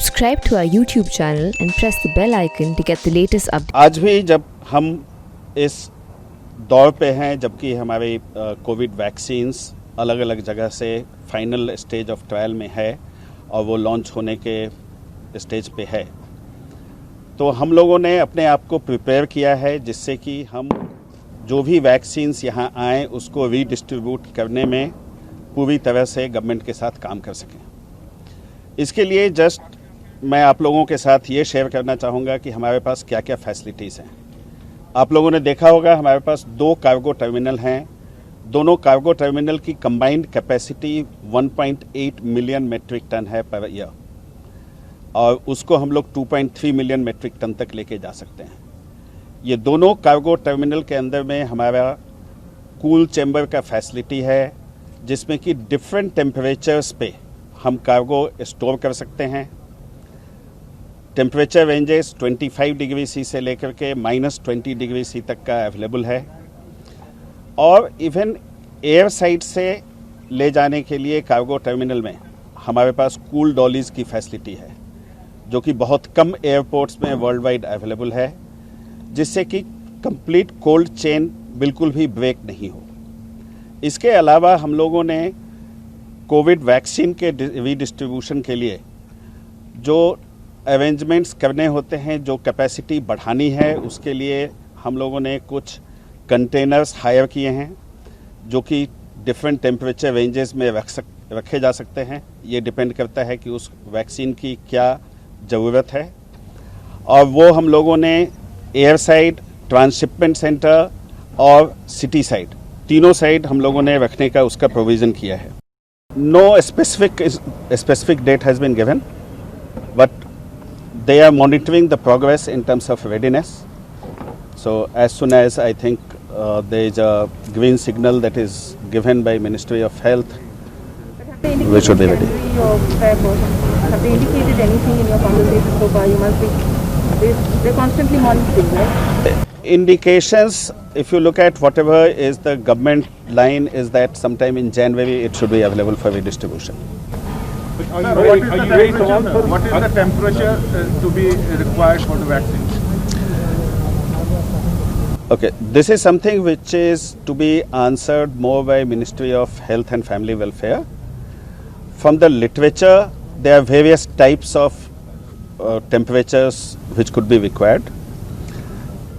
Subscribe to our YouTube channel and press the bell icon to get the latest updates. आज भी जब हम इस दौर पे हैं जबकि हमारे कोविड वैक्सीन्स अलग अलग जगह से फाइनल स्टेज ऑफ ट्रायल में है और वो लॉन्च होने के स्टेज पे है, तो हम लोगों ने अपने आप को प्रिपेयर किया है जिससे कि हम जो भी वैक्सीन्स यहाँ आएँ उसको रीडिस्ट्रीब्यूट करने में पूरी तरह से गवर्नमेंट के साथ काम कर सकें। इसके लिए जस्ट मैं आप लोगों के साथ ये शेयर करना चाहूँगा कि हमारे पास क्या क्या फैसिलिटीज़ हैं। आप लोगों ने देखा होगा हमारे पास 2 कार्गो टर्मिनल हैं। दोनों कार्गो टर्मिनल की combined capacity 1.8 million metric ton है पर ईयर, और उसको हम लोग 2.3 मिलियन मेट्रिक टन तक लेके जा सकते हैं। ये दोनों कार्गो टर्मिनल के अंदर में हमारा कूल चैम्बर का फैसिलिटी है जिसमें कि डिफरेंट टेम्परेचर्स पे हम कार्गो स्टोर कर सकते हैं। टेम्परेचर रेंजेस 25 डिग्री सी से लेकर के -20 डिग्री सी तक का अवेलेबल है, और इवन एयर साइड से ले जाने के लिए कार्गो टर्मिनल में हमारे पास कूल डॉलीज की फैसिलिटी है जो कि बहुत कम एयरपोर्ट्स में वर्ल्ड वाइड अवेलेबल है, जिससे कि कंप्लीट कोल्ड चेन बिल्कुल भी ब्रेक नहीं हो। इसके अलावा हम लोगों ने कोविड वैक्सीन के रीडिस्ट्रीब्यूशन के लिए जो अरेंजमेंट्स करने होते हैं, जो कैपेसिटी बढ़ानी है, उसके लिए हम लोगों ने कुछ कंटेनर्स हायर किए हैं जो कि डिफरेंट टेम्परेचर रेंजेस में रखे जा सकते हैं। ये डिपेंड करता है कि उस वैक्सीन की क्या ज़रूरत है, और वो हम लोगों ने एयर साइड, ट्रांसशिपमेंट सेंटर और सिटी साइड, तीनों साइड हम लोगों ने रखने का उसका प्रोविज़न किया है। No specific date has been given, but they are monitoring the progress in terms of readiness. So as soon as I think there is a green signal that is given by Ministry of Health, we should be ready. Have they indicated anything in your conversation so far? You must be, they're constantly monitoring, right? Indications, if you look at whatever is the government line, is that sometime in January it should be available for redistribution. What is the temperature to be required for the vaccine? Okay, this is something which is to be answered more by Ministry of Health and Family Welfare. From the literature, there are various types of temperatures which could be required.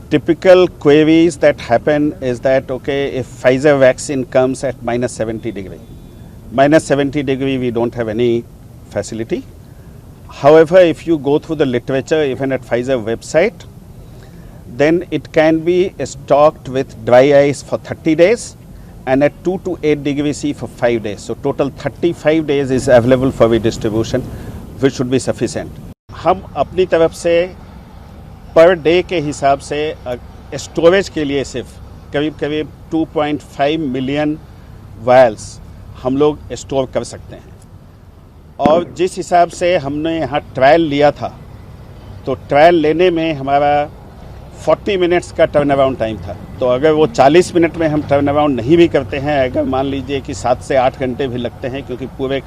Typical queries that happen is that, okay, if Pfizer vaccine comes at -70 degree, -70 degree we don't have any facility. However, if you go through the literature, even at Pfizer website, then it can be stocked with dry ice for 30 days and at 2 to 8 degrees C for 5 days. So total 35 days is available for redistribution, which should be sufficient. हम अपनी तरफ से per day के हिसाब से storage के लिए सिर्फ करीब 2.5 मिलियन वायल्स हम लोग स्टोर कर सकते हैं। और जिस हिसाब से हमने यहाँ ट्रायल लिया था, तो ट्रायल लेने में हमारा 40 मिनट्स का टर्न अराउंड टाइम था। तो अगर वो 40 मिनट में हम टर्न अराउंड नहीं भी करते हैं, अगर मान लीजिए कि 7 से 8 घंटे भी लगते हैं, क्योंकि पूरे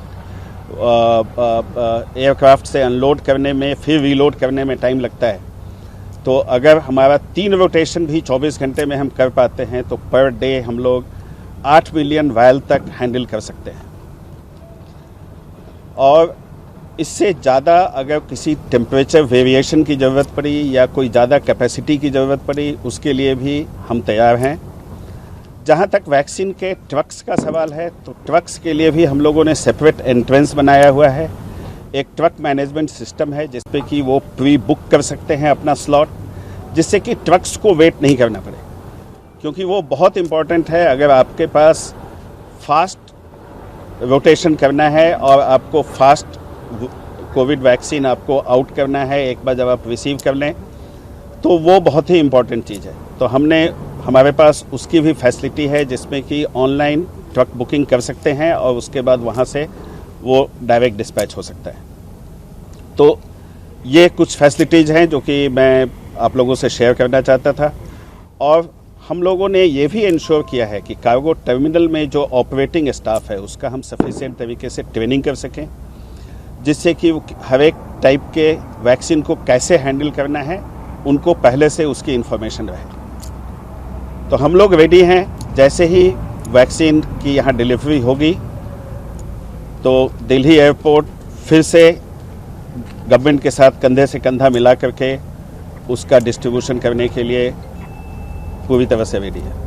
एयरक्राफ्ट से अनलोड करने में फिर रीलोड करने में टाइम लगता है, तो अगर हमारा 3 रोटेशन भी 24 घंटे में हम कर पाते हैं तो पर डे हम लोग 8 मिलियन वायल तक हैंडल कर सकते हैं। और इससे ज़्यादा अगर किसी टेम्परेचर वेरिएशन की ज़रूरत पड़ी या कोई ज़्यादा कैपेसिटी की ज़रूरत पड़ी, उसके लिए भी हम तैयार हैं। जहाँ तक वैक्सीन के ट्रक्स का सवाल है, तो ट्रक्स के लिए भी हम लोगों ने सेपरेट एंट्रेंस बनाया हुआ है। एक ट्रक मैनेजमेंट सिस्टम है जिस पे कि वो प्री बुक कर सकते हैं अपना स्लॉट, जिससे कि ट्रक्स को वेट नहीं करना पड़े, क्योंकि वो बहुत इम्पॉर्टेंट है। अगर आपके पास फास्ट रोटेशन करना है और आपको फास्ट कोविड वैक्सीन आपको आउट करना है एक बार जब आप रिसीव कर लें, तो वो बहुत ही इम्पॉर्टेंट चीज़ है। तो हमारे पास उसकी भी फैसिलिटी है जिसमें कि ऑनलाइन ट्रक बुकिंग कर सकते हैं और उसके बाद वहाँ से वो डायरेक्ट डिस्पैच हो सकता है। तो ये कुछ फैसिलिटीज़ हैं जो कि मैं आप लोगों से शेयर करना चाहता था। और हम लोगों ने ये भी इंश्योर किया है कि कार्गो टर्मिनल में जो ऑपरेटिंग स्टाफ है उसका हम सफिशिएंट तरीके से ट्रेनिंग कर सकें, जिससे कि हर एक टाइप के वैक्सीन को कैसे हैंडल करना है उनको पहले से उसकी इन्फॉर्मेशन रहे। तो हम लोग रेडी हैं, जैसे ही वैक्सीन की यहाँ डिलीवरी होगी तो दिल्ली एयरपोर्ट फिर से गवर्नमेंट के साथ कंधे से कंधा मिला करके उसका डिस्ट्रीब्यूशन करने के लिए पूरी तरह से रेडी है।